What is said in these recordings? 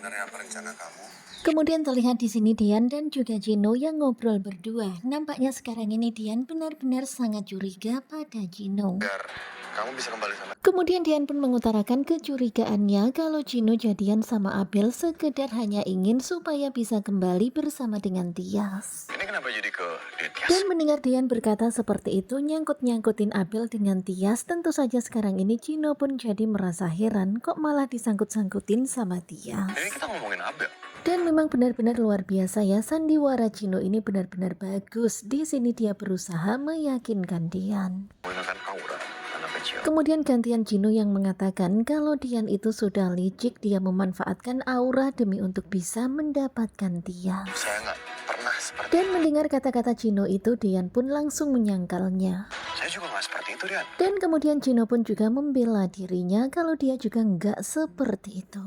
sebenarnya apa rencana kamu? Kemudian terlihat di sini Dian dan juga Gino yang ngobrol berdua. Nampaknya sekarang ini Dian benar-benar sangat curiga pada Gino. Biar kamu bisa kembali sama. Kemudian Dian pun mengutarakan kecurigaannya kalau Gino jadian sama Abel sekedar hanya ingin supaya bisa kembali bersama dengan Tias. Ini kenapa jadi ke Detyas? Dan mendengar Dian berkata seperti itu nyangkut-nyangkutin Abel dengan Tias, tentu saja sekarang ini Gino pun jadi merasa heran kok malah disangkut-sangkutin sama Tias. Ini kita ngomongin Abel. Dan memang benar-benar luar biasa ya, sandiwara Gino ini benar-benar bagus. Di sini dia berusaha meyakinkan Dian. Menggunakan aura anak kecil. Kemudian gantian Gino yang mengatakan kalau Dian itu sudah licik, dia memanfaatkan aura demi untuk bisa mendapatkan Tias. Saya nggak pernah seperti. Dan mendengar kata-kata Gino itu, Dian pun langsung menyangkalnya. Saya juga nggak seperti itu, Dian. Dan kemudian Gino pun juga membela dirinya kalau dia juga nggak seperti itu.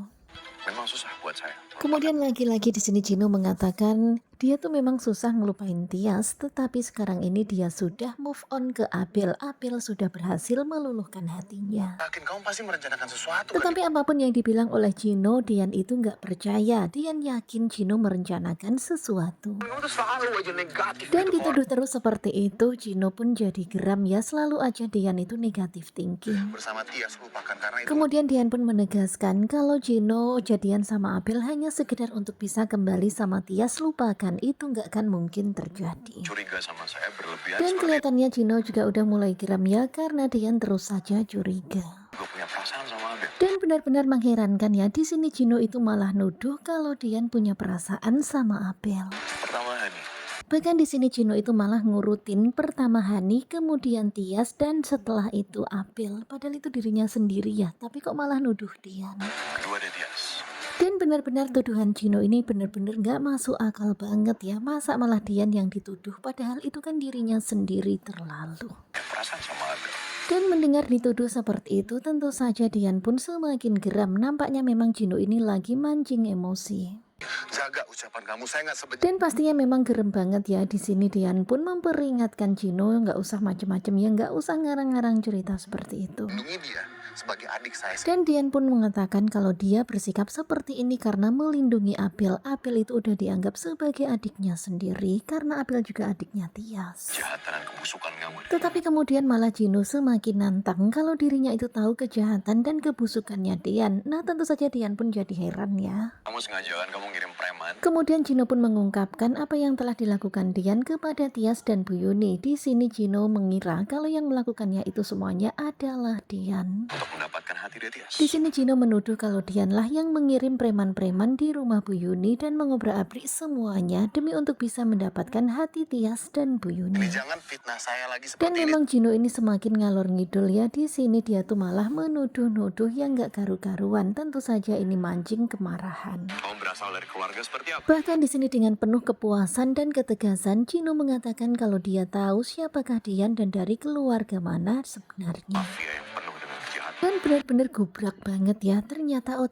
Memang susah buat saya. Kemudian lagi-lagi di sini Gino mengatakan dia tuh memang susah ngelupain Tias, tetapi sekarang ini dia sudah move on ke Abel. Abel sudah berhasil meluluhkan hatinya. Yakin kamu pasti merencanakan sesuatu kan? Tetapi apapun yang dibilang oleh Gino, Dian itu nggak percaya. Dian yakin Gino merencanakan sesuatu. Kamu tuh selalu aja negatif. Dan gitu, dituduh terus seperti itu, Gino pun jadi geram ya. Selalu aja Dian itu negatif thinking. Bersama Tias lupakan karena itu. Kemudian Dian pun menegaskan kalau Gino jadian sama Abel hanya sekedar untuk bisa kembali sama Tias, lupakan, itu nggak akan mungkin terjadi. Curiga sama saya berlebihan Dan seperti kelihatannya Gino juga udah mulai geram ya karena Dian terus saja curiga. gue punya perasaan sama Abel. Dan benar-benar mengherankan ya, di sini Gino itu malah nuduh kalau Dian punya perasaan sama Abel. Pertama Hani, Bahkan di sini Gino itu malah ngurutin pertama Hani, kemudian Tias, dan setelah itu Abel. Padahal itu dirinya sendiri ya, tapi kok malah nuduh Dian. kedua Detyas. Dan benar-benar tuduhan Gino ini benar-benar gak masuk akal banget ya. Masa malah Dian yang dituduh, padahal itu kan dirinya sendiri terlalu. Punya perasaan sama Abel. Dan mendengar dituduh seperti itu, tentu saja Dian pun semakin geram. Nampaknya memang Gino ini lagi mancing emosi. Jaga ucapan kamu, saya nggak sebenci. Dan pastinya memang gerem banget ya. Di sini Dian pun memperingatkan Gino nggak usah macem-macem ya, nggak usah ngarang-ngarang cerita seperti itu. Lindungi dia sebagai adik saya. Dan Dian pun mengatakan kalau dia bersikap seperti ini karena melindungi Abel. Abel itu udah dianggap sebagai adiknya sendiri karena Abel juga adiknya Tias. Kejahatan dan kebusukan kamu. Tetapi kemudian malah Gino semakin nantang kalau dirinya itu tahu kejahatan dan kebusukannya Dian. Nah tentu saja Dian pun jadi heran ya. Kamu sengaja kan kamu ngirim preman? Kemudian Gino pun mengungkapkan apa yang telah dilakukan Dian kepada Tias dan Bu Yuni. Di sini Gino mengira kalau yang melakukannya itu semuanya adalah Dian. Untuk mendapatkan hati Detyas. Di sini Gino menuduh kalau Dianlah yang mengirim preman-preman di rumah Bu Yuni dan mengobrak-abrik semuanya demi untuk bisa mendapatkan hati Tias dan Bu Ini Yuni. jangan fitnah saya lagi Dan seperti ini. memang Gino ini semakin ngalor ngidul ya. Di sini dia tuh malah menuduh-nuduh yang gak karu-karuan. Tentu saja ini mancing kemarahan. Kamu berasal dari keluarga seperti apa? Bahkan di sini dengan penuh kepuasan dan ketegasan, Gino mengatakan kalau dia tahu siapakah Dian dan dari keluarga mana sebenarnya. Mafia yang penuh dengan kejahatan. Dan benar-benar gubrak banget ya. Ternyata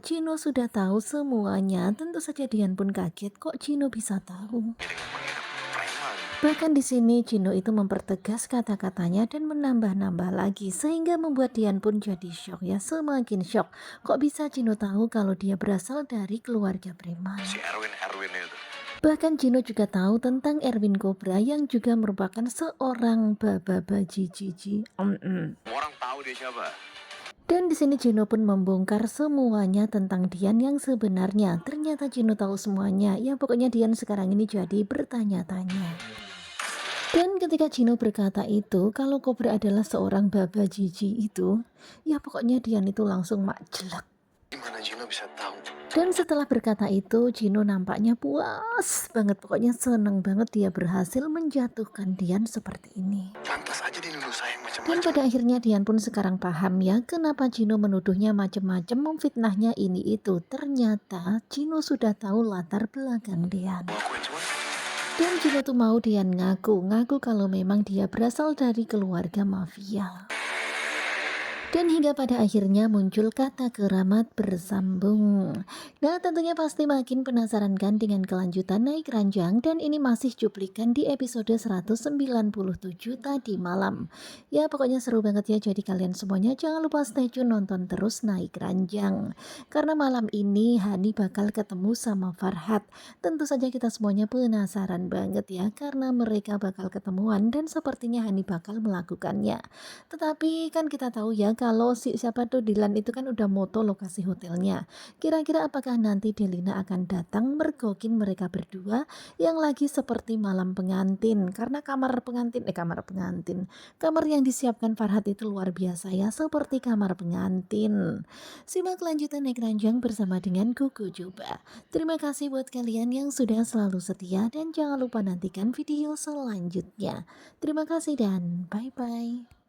Gino sudah tahu semuanya. Tentu saja Dian pun kaget kok Gino bisa tahu. Dengan mengirim preman. Bahkan di sini Gino itu mempertegas kata-katanya dan menambah-nambah lagi sehingga membuat Dian pun jadi shock ya, semakin shock. Kok bisa Gino tahu kalau dia berasal dari keluarga preman? Si Erwin itu. Bahkan Gino juga tahu tentang Erwin Cobra yang juga merupakan seorang bababajiji. Orang tahu dia siapa? Dan di sini Gino pun membongkar semuanya tentang Dian yang sebenarnya. Ternyata Gino tahu semuanya. Ya pokoknya Dian sekarang ini jadi bertanya-tanya. Dan ketika Gino berkata itu, kalau Cobra adalah seorang babajiji itu, ya pokoknya Dian itu langsung makjelek. Gimana Gino bisa tahu? Dan setelah berkata itu, Gino nampaknya puas banget. Pokoknya seneng banget dia berhasil menjatuhkan Dian seperti ini. Pantas aja dia nuduh saya Dan macam-macam. pada akhirnya Dian pun sekarang paham ya kenapa Gino menuduhnya macem-macem, memfitnahnya ini itu. Ternyata Gino sudah tahu latar belakang Dian. Mau akuin semua? Dan Gino tuh mau Dian ngaku kalau memang dia berasal dari keluarga mafia. Dan hingga pada akhirnya muncul kata keramat bersambung. Nah, tentunya pasti makin penasaran kan dengan kelanjutan naik ranjang dan ini masih cuplikan di episode 197 tadi malam. Ya, pokoknya seru banget ya. Jadi kalian semuanya jangan lupa stay tune nonton terus naik ranjang. Karena malam ini Hani bakal ketemu sama Farhat. Tentu saja kita semuanya penasaran banget ya karena mereka bakal ketemuan dan sepertinya Hani bakal melakukannya. Tetapi kan kita tahu ya kalau si siapa tuh Dilan itu kan udah moto lokasi hotelnya. Kira-kira apakah nanti Delina akan datang mergokin mereka berdua yang lagi seperti malam pengantin? Karena kamar yang disiapkan Farhat itu luar biasa ya, seperti kamar pengantin. Simak kelanjutan naik ranjang bersama dengan Kuku Coba. Terima kasih buat kalian yang sudah selalu setia dan jangan lupa nantikan video selanjutnya. Terima kasih dan bye-bye.